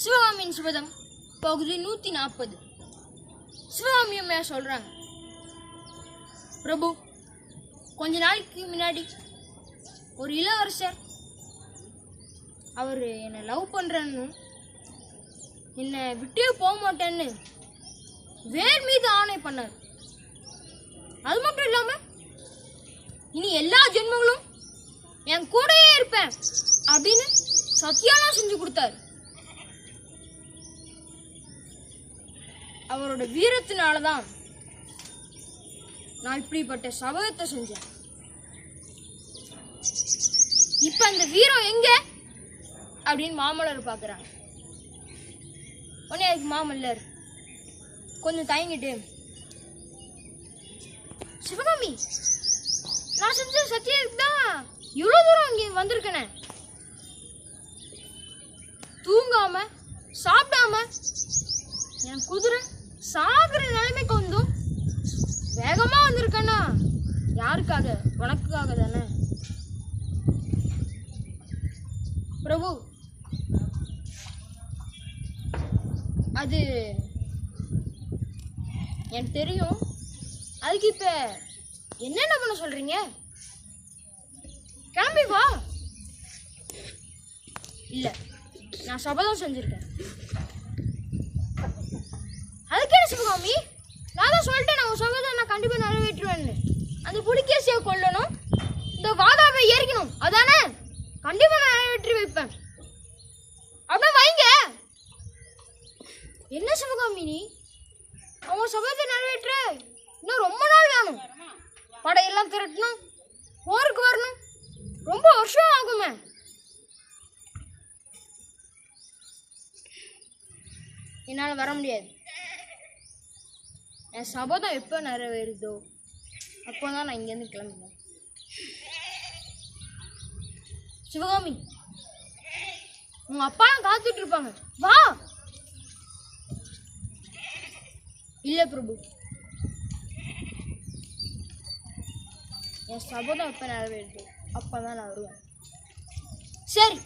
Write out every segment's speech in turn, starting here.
சிவகாமியின் சுபதம் பகுதி 140. சிவகாமி அம்மையா சொல்றாங்க, பிரபு, கொஞ்ச நாளைக்கு முன்னாடி ஒரு இளவரசர் அவர் என்னை லவ் பண்றேன்னு, என்னை விட்டே போக மாட்டேன்னு வேர் மீது ஆணை பண்ணார். அது மட்டும் இல்லாம இனி எல்லா ஜென்மங்களும் என் கூடயே இருப்பேன் அப்படின்னு சத்தியம்லாம் செஞ்சு கொடுத்தாரு. அவரோட வீரத்தினாலதான் நான் இப்படிப்பட்ட சபதத்தை செஞ்சேன். இப்ப அந்த வீரம் எங்க அப்படின்னு மாமல்லர் பாக்குறாங்க. உடனே அதுக்கு மாமல்லர் கொஞ்சம் தயங்கிட்டு, சிவகாமி, நான் செஞ்ச சத்தியத்துக்கு தான் இவ்வளவு தூரம் இங்க வந்திருக்கேனே. தூங்காம சாப்பிடாம என் குதிரை சாகுற நிலைமைக்கு வந்தும் வேகமா வந்திருக்கேன்னா யாருக்காக? உனக்குக்காக தானே பிரபு. அது எனக்கு தெரியும். அதுக்கு இப்ப என்னென்ன பண்ண சொல்றீங்க? கிளம்பி வா. இல்ல, நான் சபதம் செஞ்சிருக்கேன். அதுக்கு என்ன சிவகாமி? நான் தான் சொல்லிட்டேன், நான் சபதம் நான் கண்டிப்பா நிறைவேற்றுவேன்னு. அந்த புலிகேசியை கொல்லணும், இந்த வாதாவை ஏறிக்கணும், அதானே? கண்டிப்பா நான் நிறைவேற்றி வைப்பேன். அப்படின்னா வைங்க. என்ன சிவகாமி நீ? அவங்க சபதத்தை நிறைவேற்ற இன்னும் ரொம்ப நாள் வேணும். படையெல்லாம் திரட்டணும், போருக்கு வரணும், ரொம்ப வருஷம் ஆகுமே. என்னால் வர முடியாது. என் சபதம் எப்போ நிறைவேறுதோ அப்போதான் நான் இங்கேருந்து கிளம்புவேன். சிவகாமி, உங்க அப்பா காத்துட்டு இருப்பாங்க, வா. இல்ல பிரபு, என் சபதம் எப்போ நிறைவேறுதோ அப்போதான் நான் வருவேன். சரி,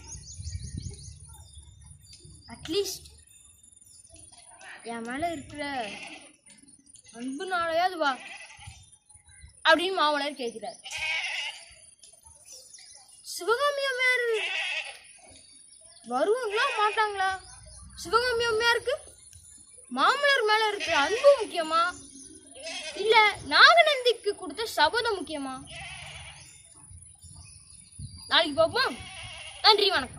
அட்லீஸ்ட் என் மேல இருக்கிற அன்புனாலையாவது வா அப்படின்னு மாமல்லர் கேட்கிறார். சிவகாமி அம்மையார் வருவாங்களா மாட்டாங்களா? சிவகாமி அம்மையாருக்கு மாமல்லர் மேல இருக்கிற அன்பு முக்கியமா, இல்ல நாகநந்திக்கு கொடுத்த சபதம் முக்கியமா? நாளைக்கு பார்ப்போம். நன்றி, வணக்கம்.